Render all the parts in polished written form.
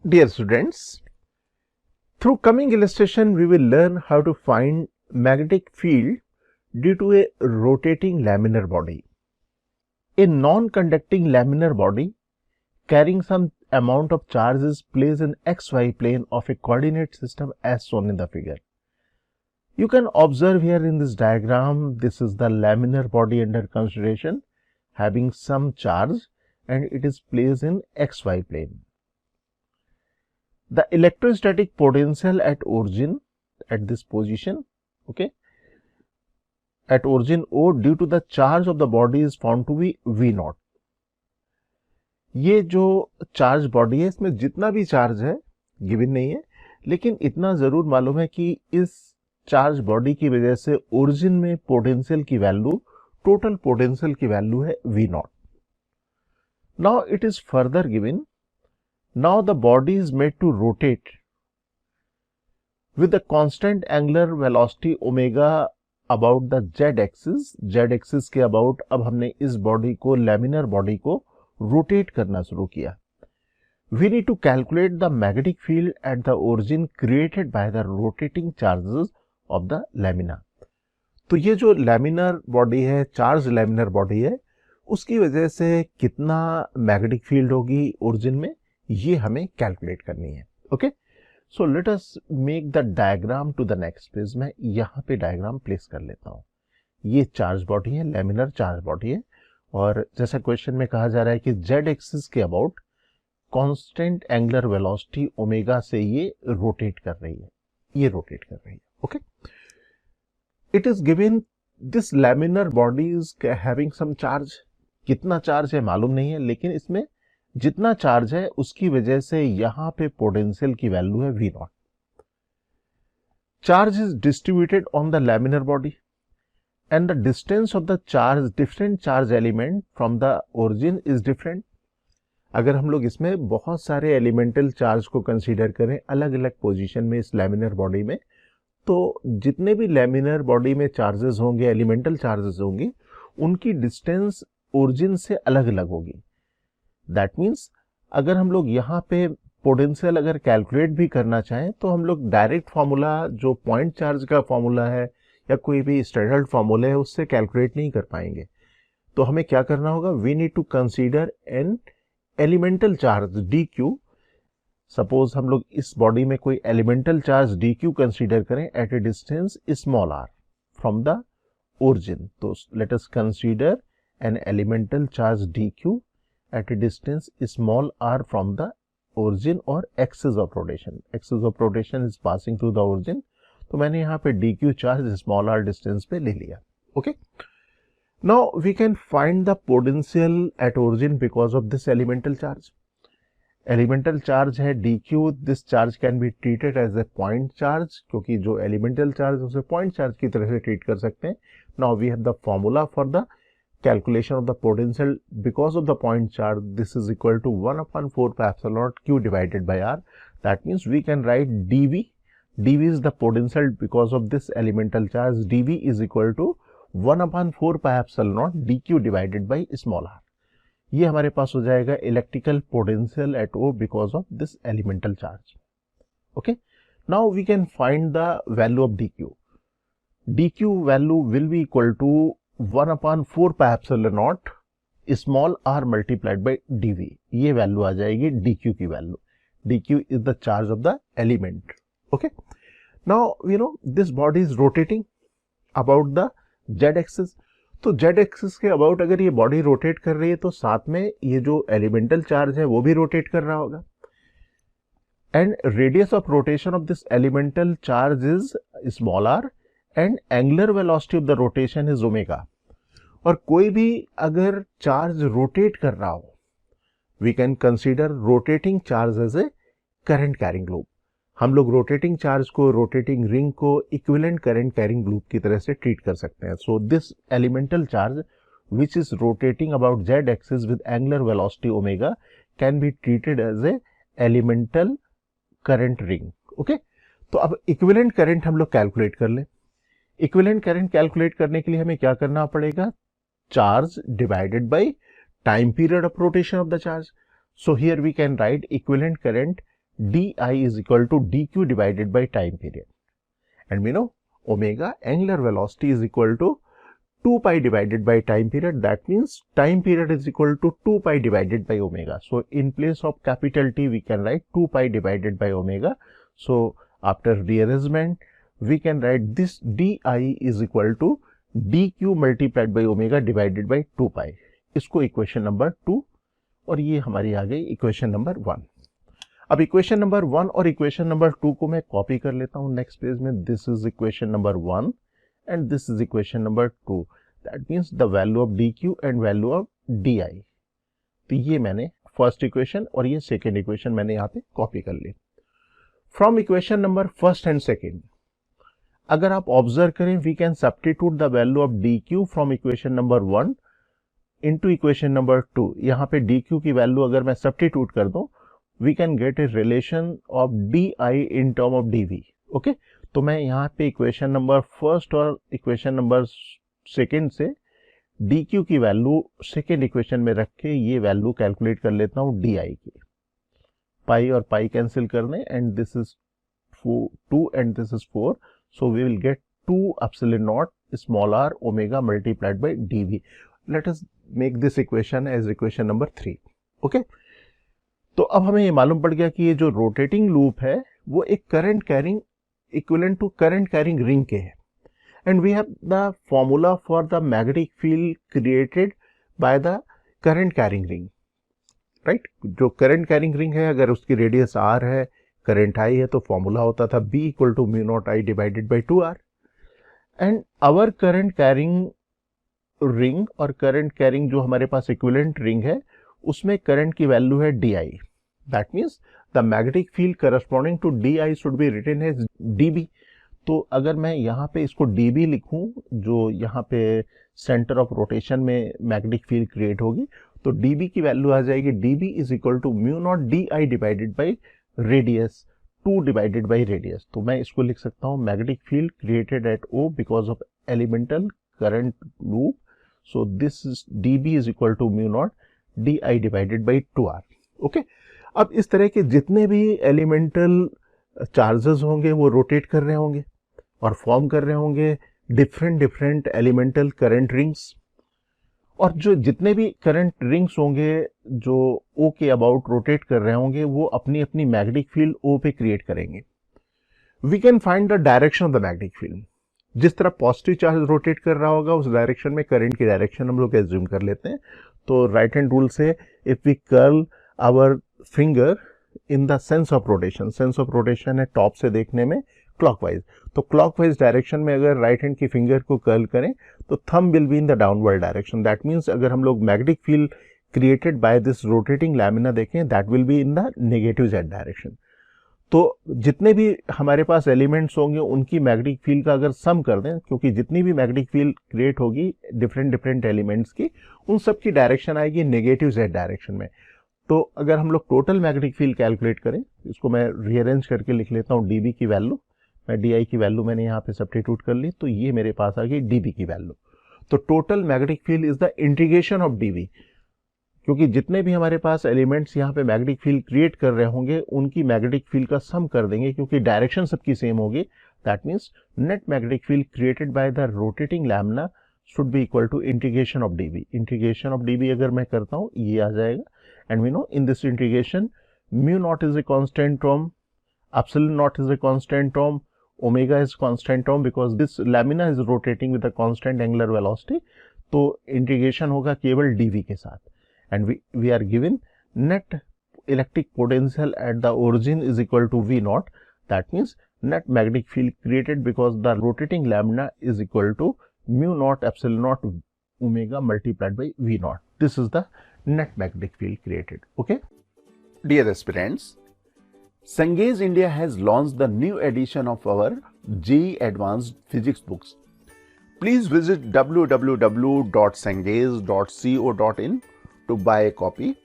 Dear students, through coming illustration we will learn how to find magnetic field due to a rotating laminar body. A non-conducting laminar body carrying some amount of charge is placed in xy plane of a coordinate system as shown in the figure. You can observe here in this diagram, this is the laminar body under consideration having some charge and it is placed in xy plane. The electrostatic potential at origin, at this position, okay, at origin O due to the charge of the body is found to be V naught. ये जो charge body है इसमें जितना भी charge है given नहीं है, लेकिन इतना जरूर मालूम है कि इस चार्ज बॉडी की वजह से ओरिजिन में पोटेंशियल की वैल्यू, टोटल पोटेंशियल की वैल्यू है V naught. Now it is further given. Now the body is made to rotate with the constant angular velocity omega about the z axis. Z axis के about अब हमने इस body को, laminar body को rotate करना शुरू किया. We need to calculate the magnetic field at the origin created by the rotating charges of the lamina. तो ये जो लैमिनर बॉडी है, चार्ज लैमिनर बॉडी है, उसकी वजह से कितना मैग्नेटिक फील्ड होगी ओरिजिन में, ये हमें कैलकुलेट करनी है. Okay, so let us make the diagram to the next page. मैं यहाँ पे डायग्राम प्लेस कर लेता हूँ. ये चार्ज बॉडी है, लैमिनर चार्ज बॉडी है, और जैसा क्वेश्चन में कहा जा रहा है कि जेड एक्सिस के about constant angular velocity omega से ये रोटेट कर रही है, ये रोटेट कर रही है. Okay, it is given this laminar body is having some charge. कितना चार्ज है मालूम नहीं है, लेकिन इसमें जितना चार्ज है उसकी वजह से यहां पे पोटेंशियल की वैल्यू है V naught. Charge is distributed on the laminar body and the distance of the charge, different charge element from the origin is different. अगर हम लोग इसमें बहुत सारे एलिमेंटल चार्ज को कंसीडर करें अलग अलग पोजीशन में इस लैमिनर बॉडी में, तो जितने भी लैमिनर बॉडी में चार्जेस होंगे, एलिमेंटल चार्जेस होंगे, उनकी डिस्टेंस ओरिजिन से अलग अलग होगी. दैट मीन्स अगर हम लोग यहाँ पे पोटेंशियल अगर कैलकुलेट भी करना चाहें तो हम लोग डायरेक्ट फार्मूला जो पॉइंट चार्ज का फार्मूला है या कोई भी स्टैंडर्ड फार्मूला है उससे कैलकुलेट नहीं कर पाएंगे. तो हमें क्या करना होगा, we need to consider an elemental charge dq. Suppose हम लोग इस बॉडी में कोई एलिमेंटल चार्ज dq कंसीडर करें at a distance small r from the origin. तो let us consider an elemental charge dq at a distance small r from the origin or axis of rotation. Axis of rotation is passing through the origin. तो मैंने यहाँ पे dq charge small r distance पे ले लिया. Okay. Now we can find the potential at origin because of this elemental charge. Elemental charge है dq. This charge can be treated as a point charge क्योंकि जो elemental charge है उसे point charge की तरह से treat कर सकते हैं. Now we have the formula for the calculation of the potential because of the point charge. This is equal to 1 upon 4 pi epsilon naught q divided by r. That means we can write dv. dv is the potential because of this elemental charge. dv is equal to 1 upon 4 pi epsilon naught dq divided by small r. ये हमारे पास हो जाएगा electrical potential at O because of this elemental charge. Okay. Now we can find the value of dq. dq value will be equal to 1 upon 4 pi epsilon naught small r multiplied by dv. ये value आ जाएगी dq की value. dq is the charge of the element. Okay. Now you know this body is rotating about the z axis. तो z axis के about अगर ये body rotate कर रही है तो साथ में ये जो एलिमेंटल चार्ज है वो भी रोटेट कर रहा होगा. And radius of rotation of this elemental charge is small r and angular velocity of the rotation is omega. और कोई भी अगर चार्ज रोटेट कर रहा हो, we can consider rotating charge as a current carrying loop. हम लोग rotating charge को, रोटेटिंग रिंग को इक्विवेलेंट करंट कैरिंग लूप की तरह से ट्रीट कर सकते हैं. So this elemental charge which is rotating about Z axis with angular velocity omega can be treated as a elemental current ring. Okay, तो अब इक्विवेलेंट करंट हम लोग कैलकुलेट कर लें. इक्विवेलेंट करंट कैलकुलेट करने के लिए हमें क्या करना पड़ेगा, charge divided by time period of rotation of the charge. So here we can write equivalent current di is equal to dq divided by time period. And we know omega, angular velocity, is equal to 2 pi divided by time period. That means time period is equal to 2 pi divided by omega. So in place of capital T, we can write 2 pi divided by omega. So after rearrangement, we can write this di is equal to dq multiplied by omega divided by 2 pi. इसको equation number 2, और ये हमारी आ गई equation number 1. अब equation number 1 और equation number 2 को मैं copy कर लेता हूं नेक्स्ट पेज में. This is equation number 1 and this is equation number 2. That means the value of dq and value of di. तो ये मैंने फर्स्ट इक्वेशन और ये सेकेंड इक्वेशन मैंने यहाँ पे कॉपी कर ली. From equation number first and second, अगर आप ऑब्जर्व करें, we can substitute the value of dq from equation number 1 into equation number 2. यहाँ पे dq की वैल्यू अगर मैं सब्स्टिट्यूट कर दूं, we can get a relation of di in term of dv. Okay, तो मैं यहाँ पे इक्वेशन नंबर फर्स्ट और इक्वेशन नंबर सेकेंड से dq की वैल्यू सेकेंड इक्वेशन में रख के ये वैल्यू कैलकुलेट कर लेता हूँ di की. पाई और पाई कैंसिल कर दें, and this is 2 and this is 4. So we will get 2 epsilon naught small r omega multiplied by dv. Let us make this equation as equation number 3. Okay, तो अब हमें ये मालूम पड़ गया कि ये जो रोटेटिंग लूप है वो एक current carrying equivalent to current carrying ring के है. And we have the formula for the magnetic field created by the current carrying ring, right? जो current carrying ring है, अगर उसकी रेडियस r है, करंट I है, तो फॉर्मूला होता था B equal to mu naught I divided by 2R. And our current carrying ring और करंट कैरिंग जो हमारे पास इक्विवेलेंट रिंग है, उसमें करंट की वैल्यू है DI. That means the magnetic field corresponding to DI should be written as DB. तो अगर मैं यहाँ पे इसको DB लिखूं, जो यहाँ पे सेंटर ऑफ रोटेशन में मैग्नेटिक फील्ड क्रिएट होगी, तो DB की वैल्यू आ जाएगी DB is equal to mu naught DI divided by radius, 2 divided by radius. तो मैं इसको लिख सकता हूँ magnetic field created at O because of elemental current loop. So this is DB is equal to mu naught DI divided by 2R. Okay, अब इस तरह के जितने भी एलिमेंटल चार्जेस होंगे वो रोटेट कर रहे होंगे और फॉर्म कर रहे होंगे डिफरेंट एलिमेंटल करंट रिंग्स. और जो जितने भी करंट रिंग्स होंगे जो O के अबाउट रोटेट कर रहे होंगे, वो अपनी अपनी मैग्नेटिक फील्ड O पे क्रिएट करेंगे. We can find the direction of the magnetic field. जिस तरह पॉजिटिव चार्ज रोटेट कर रहा होगा, उस डायरेक्शन में करंट की डायरेक्शन हम लोग एज्यूम कर लेते हैं. तो राइट हैंड रूल से if we curl our finger in the sense of rotation है टॉप से देखने में क्लॉकवाइज, तो क्लॉकवाइज डायरेक्शन में अगर राइट हैंड की फिंगर को कर्ल करें तो thumb will be in the downward direction. That means अगर हम लोग magnetic field created by this rotating lamina देखें, that will be in the negative Z direction. तो जितने भी हमारे पास एलिमेंट्स होंगे उनकी मैग्नेटिक फील्ड का अगर सम कर दें, क्योंकि जितनी भी मैग्नेटिक फील्ड क्रिएट होगी डिफरेंट एलिमेंट्स की, उन सब की डायरेक्शन आएगी नेगेटिव जेड डायरेक्शन में. तो अगर हम लोग टोटल मैग्नेटिक फील्ड कैलकुलेट करें, इसको मैं रीअरेंज करके लिख लेता हूँ DB की वैल्यू. मैं DI की वैल्यू मैंने यहाँ पे सब्स्टिट्यूट कर ली, तो ये मेरे पास आ गई DB की वैल्यू. तो total magnetic field is the integration of DB, क्योंकि जितने भी हमारे पास एलिमेंट्स यहाँ पे मैग्नेटिक फील्ड क्रिएट कर रहे होंगे उनकी मैग्नेटिक फील्ड का सम कर देंगे, क्योंकि डायरेक्शन सबकी सेम होगी. That means net magnetic field created by the rotating lamina should be equal to integration of DB. Integration of DB अगर मैं करता हूँ, ये आ जाएगा. And we know in this integration mu naught is a constant term, epsilon naught is a constant term, omega is constant term because this lamina is rotating with a constant angular velocity. तो integration होगा केवल dv के साथ. And we are given net electric potential at the origin is equal to V naught. That means net magnetic field created because the rotating lamina is equal to mu naught epsilon naught omega multiplied by V naught. This is the net magnetic field created. Okay, dear aspirants, Cengage India has launched the new edition of our JEE Advanced Physics books. Please visit www.cengage.co.in to buy a copy.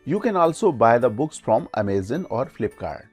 You can also buy the books from Amazon or Flipkart.